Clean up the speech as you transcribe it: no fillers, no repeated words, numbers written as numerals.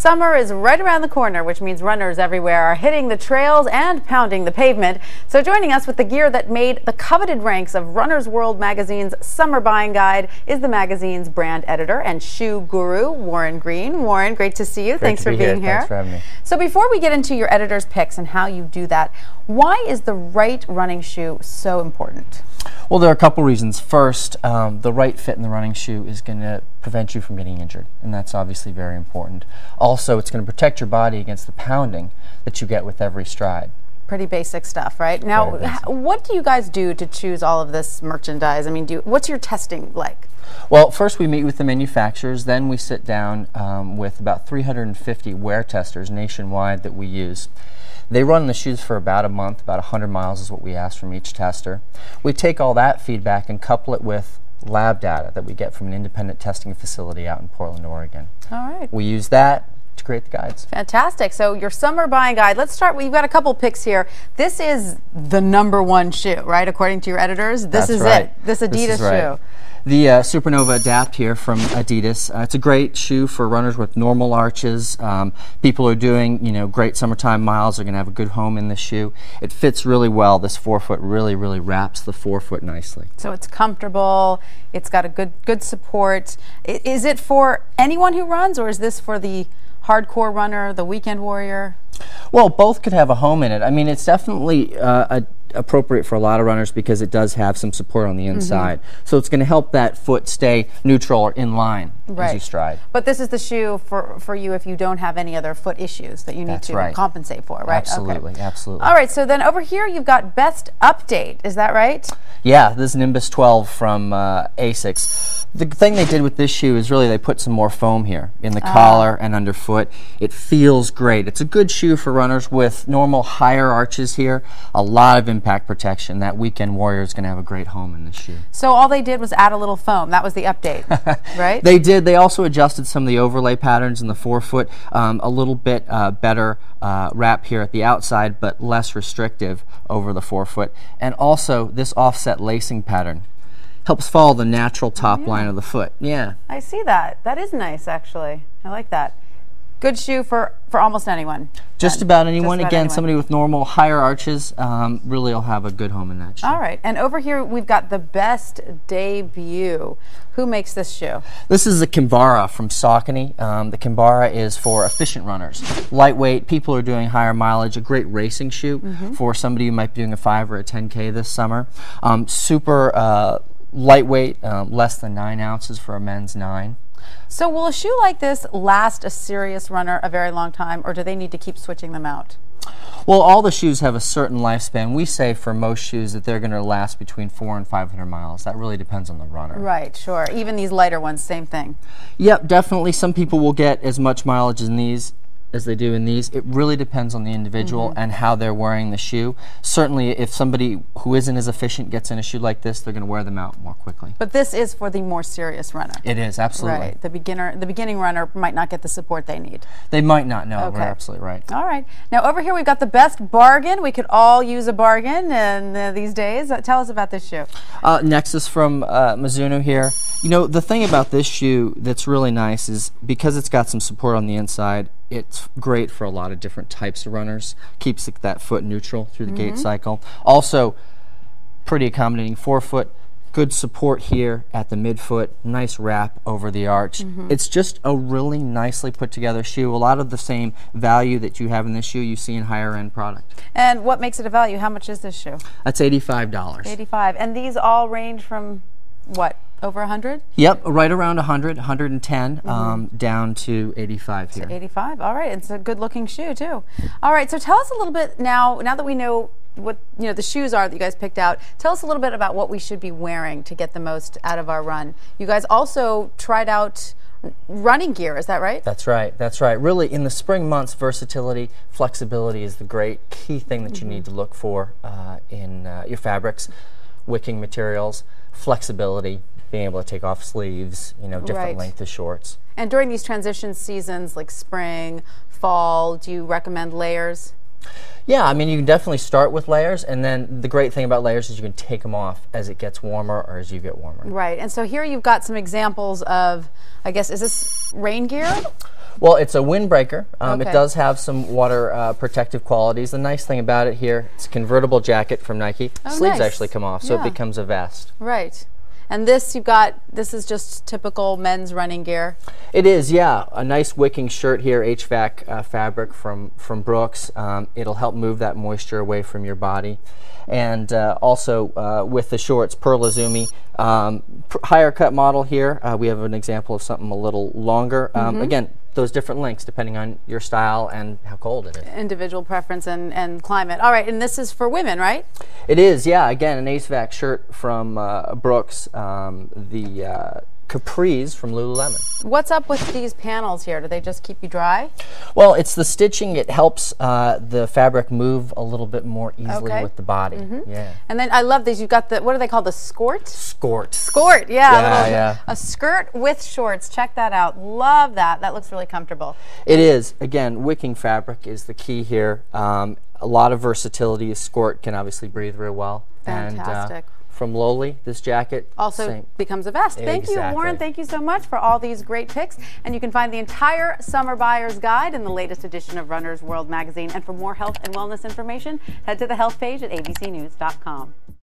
Summer is right around the corner, which means runners everywhere are hitting the trails and pounding the pavement. So joining us with the gear that made the coveted ranks of Runner's World magazine's summer buying guide is the magazine's brand editor and shoe guru, Warren Green. Warren, great to see you. Thanks for being here. Thanks for having me. So before we get into your editor's picks and how you do that, why is the right running shoe so important? Well, there are a couple reasons. First, the right fit in the running shoe is going to prevent you from getting injured, and that's obviously very important. Also, it's going to protect your body against the pounding that you get with every stride. Pretty basic stuff, right? Now, what do you guys do to choose all of this merchandise? I mean, what's your testing like? Well, first we meet with the manufacturers, then we sit down with about 350 wear testers nationwide that we use. They run the shoes for about a month, about 100 miles is what we ask from each tester. We take all that feedback and couple it with lab data that we get from an independent testing facility out in Portland, Oregon. All right. We use that to create the guides. Fantastic. So your summer buying guide, let's start, you've got a couple picks here. This is the #1 shoe, right? According to your editors, this is right. it. This Adidas shoe. The Supernova Adapt here from Adidas. It's a great shoe for runners with normal arches. People who are doing, great summertime miles are going to have a good home in this shoe. It fits really well. This forefoot really wraps the forefoot nicely. So it's comfortable. It's got a good support. Is it for anyone who runs, or is this for the hardcore runner, the weekend warrior? Well, both could have a home in it. I mean, it's definitely appropriate for a lot of runners because it does have some support on the inside. So it's going to help that foot stay neutral or in line as you stride. But this is the shoe for you if you don't have any other foot issues that you need to compensate for, right? Absolutely, absolutely. All right, so then over here you've got Best Update, is that right? Yeah, this is Nimbus 12 from Asics. The thing they did with this shoe is really they put some more foam here in the collar and underfoot. It feels great. It's a good shoe for runners with normal higher arches here. A lot of impact protection. That weekend warrior is going to have a great home in this shoe. So all they did was add a little foam. That was the update, right? They did. They also adjusted some of the overlay patterns in the forefoot. A little bit better wrap here at the outside, but less restrictive over the forefoot. And also this offset lacing pattern helps follow the natural top line of the foot. Yeah. I see that. That is nice, actually. I like that. Good shoe for almost anyone. Just about anyone. Again, somebody with normal higher arches really will have a good home in that shoe. All right. And over here we've got the Best Debut. Who makes this shoe? This is the Canberra from Saucony. The Canberra is for efficient runners. Lightweight, people who are doing higher mileage, a great racing shoe for somebody who might be doing a 5 or a 10K this summer. Super lightweight, less than 9 ounces for a men's 9. So will a shoe like this last a serious runner a very long time, or do they need to keep switching them out? Well, all the shoes have a certain lifespan. We say for most shoes that they're going to last between 400 and 500 miles. That really depends on the runner. Right, sure. Even these lighter ones, same thing. Yep, definitely. Some people will get as much mileage in these as they do in these. It really depends on the individual and how they're wearing the shoe. Certainly, if somebody who isn't as efficient gets in a shoe like this, they're going to wear them out more quickly. But this is for the more serious runner. It is, absolutely. Right. The beginning runner might not get the support they need. They might not, no. We're absolutely right. All right. Now, over here we've got the Best Bargain. We could all use a bargain these days. Tell us about this shoe. Nexus from Mizuno here. The thing about this shoe that's really nice is because it's got some support on the inside, it's great for a lot of different types of runners. Keeps that foot neutral through the gait cycle. Also, pretty accommodating forefoot. Good support here at the midfoot. Nice wrap over the arch. It's just a really nicely put together shoe. A lot of the same value that you have in this shoe you see in higher end product. And what makes it a value? How much is this shoe? That's $85. $85. And these all range from what? Over 100? Yep, right around 100, 110, down to 85 here. To 85, all right. It's a good-looking shoe, too. All right, so tell us a little bit now that we know what the shoes are that you guys picked out, tell us a little bit about what we should be wearing to get the most out of our run. You guys also tried out running gear, is that right? That's right, that's right. Really, in the spring months, versatility, flexibility is the great key thing that you need to look for in your fabrics, wicking materials, flexibility, being able to take off sleeves, different length of shorts. And during these transition seasons like spring, fall, do you recommend layers? Yeah, I mean, you can definitely start with layers, and then the great thing about layers is you can take them off as it gets warmer or as you get warmer. Right, and so here you've got some examples of, I guess, is this rain gear? Well, it's a windbreaker. Okay. It does have some water protective qualities. The nice thing about it here, it's a convertible jacket from Nike. Oh, Sleeves nice. actually come off, so it becomes a vest. Right. And this this is just typical men's running gear. It is, yeah. A nice wicking shirt here, HVAC fabric from Brooks. It'll help move that moisture away from your body. And also with the shorts, Pearl Izumi. Higher cut model here. We have an example of something a little longer. Again, those different lengths depending on your style and how cold it is. Individual preference and climate. All right, and this is for women, right? It is, yeah. Again, an HVAC shirt from Brooks. The capris from Lululemon. What's up with these panels here? Do they just keep you dry? Well, it's the stitching. It helps the fabric move a little bit more easily with the body. Yeah. And then I love these. You've got the, what are they called? The skort? Skort. Skort, yeah. Yeah. A skirt with shorts. Check that out. Love that. That looks really comfortable. It is. Again, wicking fabric is the key here. A lot of versatility. A skort can obviously breathe real well. Fantastic. And, from Lowly, this jacket also becomes a vest. Thank you, Warren. Thank you so much for all these great picks. And you can find the entire Summer Buyer's Guide in the latest edition of Runner's World magazine. And for more health and wellness information, head to the health page at abcnews.com.